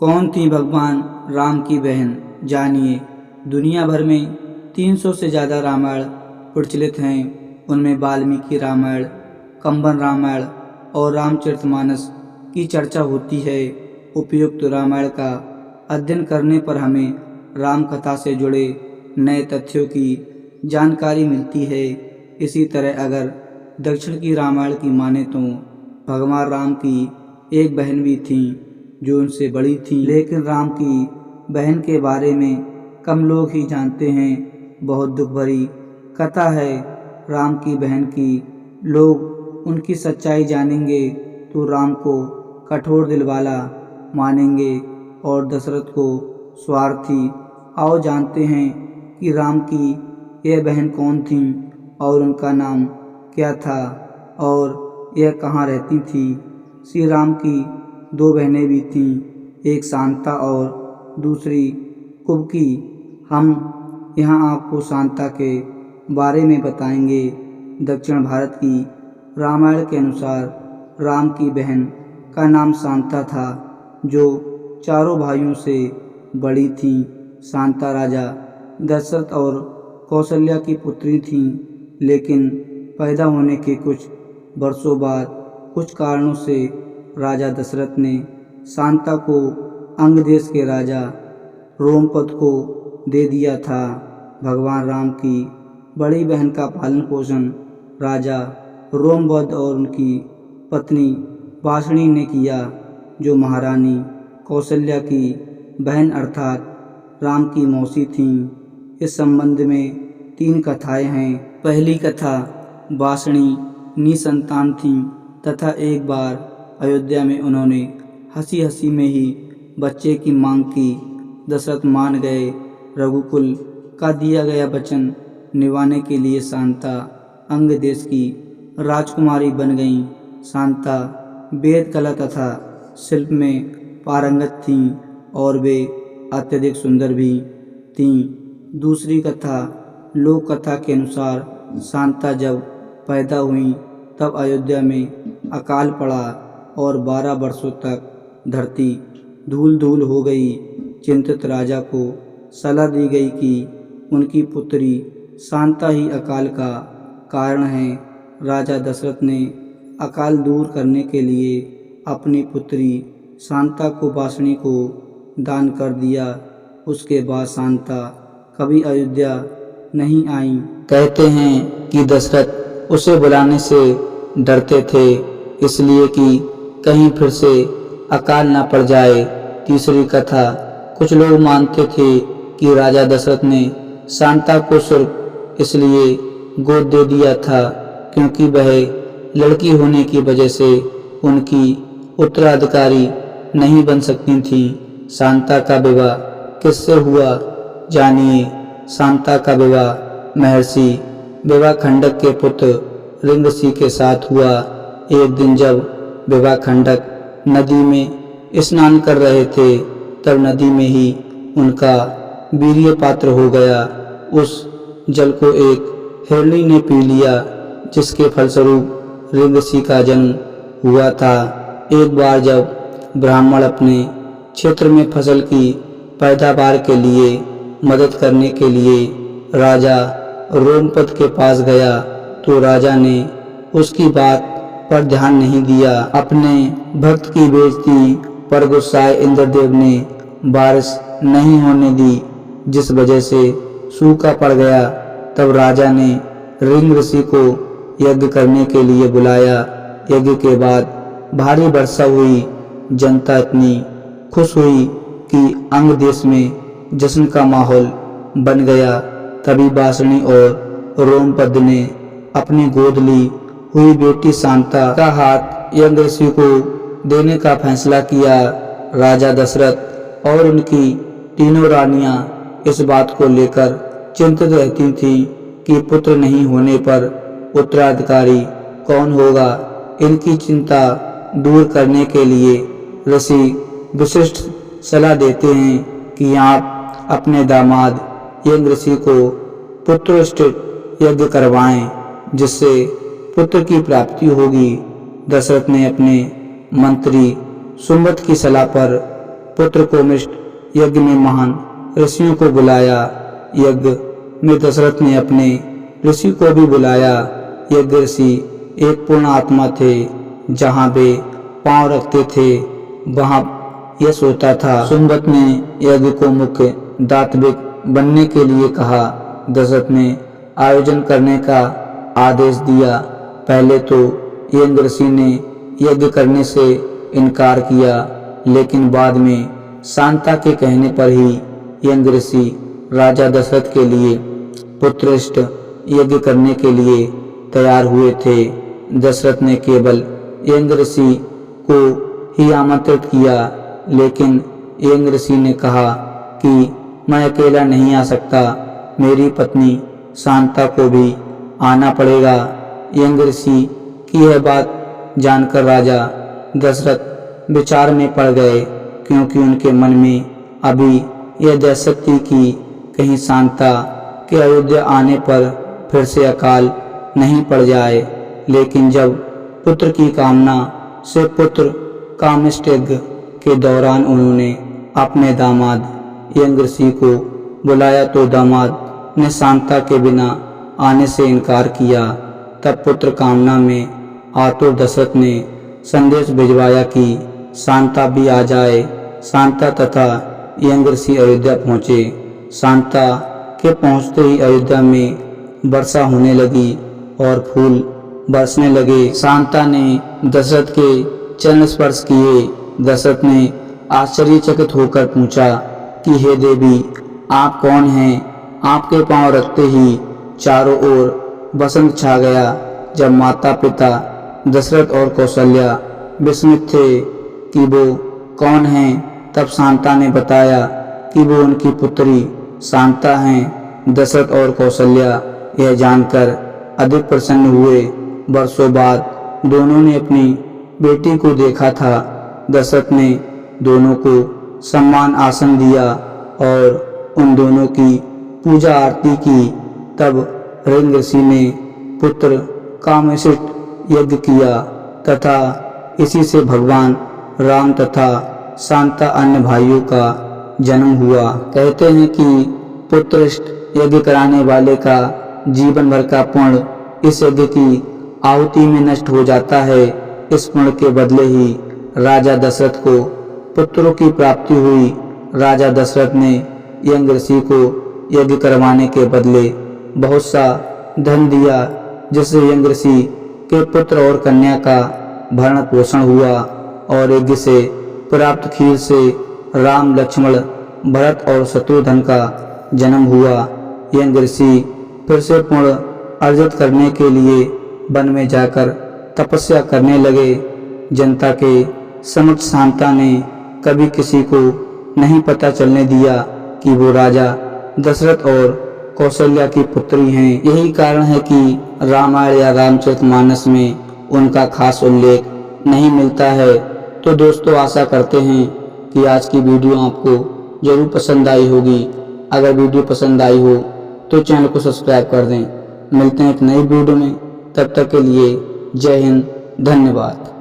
कौन थी भगवान राम की बहन, जानिए। दुनिया भर में 300 से ज़्यादा रामायण प्रचलित हैं। उनमें वाल्मीकि रामायण, कंबन रामायण और रामचरितमानस की चर्चा होती है। उपयुक्त रामायण का अध्ययन करने पर हमें राम कथा से जुड़े नए तथ्यों की जानकारी मिलती है। इसी तरह अगर दक्षिण की रामायण की माने तो भगवान राम की एक बहन भी थी जो उनसे बड़ी थी, लेकिन राम की बहन के बारे में कम लोग ही जानते हैं। बहुत दुख भरी कथा है राम की बहन की। लोग उनकी सच्चाई जानेंगे तो राम को कठोर दिल वाला मानेंगे और दशरथ को स्वार्थी। आओ जानते हैं कि राम की यह बहन कौन थी और उनका नाम क्या था और यह कहाँ रहती थी। श्री राम की दो बहनें भी थीं, एक शांता और दूसरी कुबकी। हम यहाँ आपको शांता के बारे में बताएंगे। दक्षिण भारत की रामायण के अनुसार राम की बहन का नाम शांता था, जो चारों भाइयों से बड़ी थी। शांता राजा दशरथ और कौशल्या की पुत्री थी, लेकिन पैदा होने के कुछ वर्षों बाद कुछ कारणों से राजा दशरथ ने शांता को अंग देश के राजा रोमपद को दे दिया था। भगवान राम की बड़ी बहन का पालन पोषण राजा रोमपद और उनकी पत्नी वासणी ने किया, जो महारानी कौशल्या की बहन अर्थात राम की मौसी थीं। इस संबंध में 3 कथाएं हैं। पहली कथा, वासणी निसंतान थीं तथा एक बार अयोध्या में उन्होंने हंसी हंसी में ही बच्चे की मांग की। दशरथ मान गए। रघुकुल का दिया गया वचन निभाने के लिए शांता अंग देश की राजकुमारी बन गईं। शांता वेद कला तथा शिल्प में पारंगत थीं और वे अत्यधिक सुंदर भी थीं। दूसरी कथा, लोक कथा के अनुसार शांता जब पैदा हुई तब अयोध्या में अकाल पड़ा और 12 वर्षों तक धरती धूल धूल हो गई। चिंतित राजा को सलाह दी गई कि उनकी पुत्री शांता ही अकाल का कारण है। राजा दशरथ ने अकाल दूर करने के लिए अपनी पुत्री शांता को वासणी को दान कर दिया। उसके बाद शांता कभी अयोध्या नहीं आई। कहते हैं कि दशरथ उसे बुलाने से डरते थे, इसलिए कि कहीं फिर से अकाल न पड़ जाए। तीसरी कथा, कुछ लोग मानते थे कि राजा दशरथ ने शांता को सिर्फ इसलिए गोद दे दिया था क्योंकि वह लड़की होने की वजह से उनकी उत्तराधिकारी नहीं बन सकती थी। शांता का विवाह किससे हुआ, जानिए। शांता का विवाह महर्षि विवाखंडक के पुत्र रिंगऋषि के साथ हुआ। एक दिन जब विवाखंडक नदी में स्नान कर रहे थे तब नदी में ही उनका वीर्य पात्र हो गया। उस जल को एक हिरणी ने पी लिया, जिसके फलस्वरूप रिंगऋषि का जन्म हुआ था। एक बार जब ब्राह्मण अपने क्षेत्र में फसल की पैदावार के लिए मदद करने के लिए राजा रोमपद के पास गया तो राजा ने उसकी बात पर ध्यान नहीं दिया। अपने भक्त की बेइज्जती पर गुस्साए इंद्रदेव ने बारिश नहीं होने दी, जिस वजह से सूखा पड़ गया। तब राजा ने रिंगऋषि को यज्ञ करने के लिए बुलाया। यज्ञ के बाद भारी वर्षा हुई। जनता इतनी खुश हुई कि अंग देश में जश्न का माहौल बन गया। तभी वासणी और रोमपद ने अपनी गोद ली हुई बेटी शांता का हाथ यज्ञ ऋषि को देने का फैसला किया। राजा दशरथ और उनकी तीनों रानियां इस बात को लेकर चिंतित रहती थीं कि पुत्र नहीं होने पर उत्तराधिकारी कौन होगा। इनकी चिंता दूर करने के लिए ऋषि विशिष्ट सलाह देते हैं कि आप अपने दामाद यज्ञ ऋषि को पुत्रोष्टित यज्ञ करवाएं, जिससे पुत्र की प्राप्ति होगी। दशरथ ने अपने मंत्री सुमंत की सलाह पर पुत्र कोमिष्ठ यज्ञ में महान ऋषियों को बुलाया। यज्ञ में दशरथ ने अपने ऋषि को भी बुलाया। यज्ञ ऋषि एक पूर्ण आत्मा थे। जहाँ वे पांव रखते थे वहाँ यश होता था। सुंबत ने यज्ञ को मुख्य दातविक बनने के लिए कहा। दशरथ ने आयोजन करने का आदेश दिया। पहले तो यज्ञ ऋषि ने यज्ञ करने से इनकार किया, लेकिन बाद में शांता के कहने पर ही यज्ञ ऋषि राजा दशरथ के लिए पुत्रष्ट यज्ञ करने के लिए तैयार हुए थे। दशरथ ने केवल यज्ञ ऋषि को ही आमंत्रित किया, लेकिन यज्ञ ऋषि ने कहा कि मैं अकेला नहीं आ सकता, मेरी पत्नी शांता को भी आना पड़ेगा। यज्ञ ऋषि की यह बात जानकर राजा दशरथ विचार में पड़ गए, क्योंकि उनके मन में अभी यह दहशत थी कि कहीं शांता के अयोध्या आने पर फिर से अकाल नहीं पड़ जाए। लेकिन जब पुत्र की कामना से पुत्र कामिष्ठ यज्ञ के दौरान उन्होंने अपने दामाद यज्ञ ऋषि को बुलाया तो दामाद ने शांता के बिना आने से इनकार किया। तब पुत्र कामना में आतुर दशरथ ने संदेश भिजवाया कि शांता भी आ जाए। शांता तथा यज्ञ ऋषि अयोध्या पहुँचे। शांता के पहुँचते ही अयोध्या में वर्षा होने लगी और फूल बरसने लगे। शांता ने दशरथ के चरण स्पर्श किए। दशरथ ने आश्चर्यचकित होकर पूछा कि हे देवी, आप कौन हैं? आपके पांव रखते ही चारों ओर बसंत छा गया। जब माता पिता दशरथ और कौशल्या विस्मित थे कि वो कौन हैं, तब शांता ने बताया कि वो उनकी पुत्री शांता हैं। दशरथ और कौशल्या यह जानकर अधिक प्रसन्न हुए। वर्षों बाद दोनों ने अपनी बेटी को देखा था। दशरथ ने दोनों को सम्मान आसन दिया और उन दोनों की पूजा आरती की। तब यज्ञ ऋषि ने पुत्र कामिष्ठ यज्ञ किया तथा इसी से भगवान राम तथा शांता अन्य भाइयों का जन्म हुआ। कहते हैं कि पुत्रष्ट यज्ञ कराने वाले का जीवन भर का पुण्य इस यज्ञ की आहुति में नष्ट हो जाता है। इस पुण्य के बदले ही राजा दशरथ को पुत्रों की प्राप्ति हुई। राजा दशरथ ने यज्ञ ऋषि को यज्ञ करवाने के बदले बहुत सा धन दिया, जिससे यज्ञ ऋषि के पुत्र और कन्या का भरण पोषण हुआ और यज्ञ से प्राप्त खीर से राम, लक्ष्मण, भरत और शत्रुघ्न का जन्म हुआ। यज्ञ ऋषि फिर से पुण्य अर्जित करने के लिए वन में जाकर तपस्या करने लगे। जनता के समक्ष शांता ने कभी किसी को नहीं पता चलने दिया कि वो राजा दशरथ और कौशल्या की पुत्री हैं। यही कारण है कि रामायण या रामचरितमानस में उनका खास उल्लेख नहीं मिलता है। तो दोस्तों, आशा करते हैं कि आज की वीडियो आपको जरूर पसंद आई होगी। अगर वीडियो पसंद आई हो तो चैनल को सब्सक्राइब कर दें। मिलते हैं एक नई वीडियो में, तब तक के लिए जय हिंद, धन्यवाद।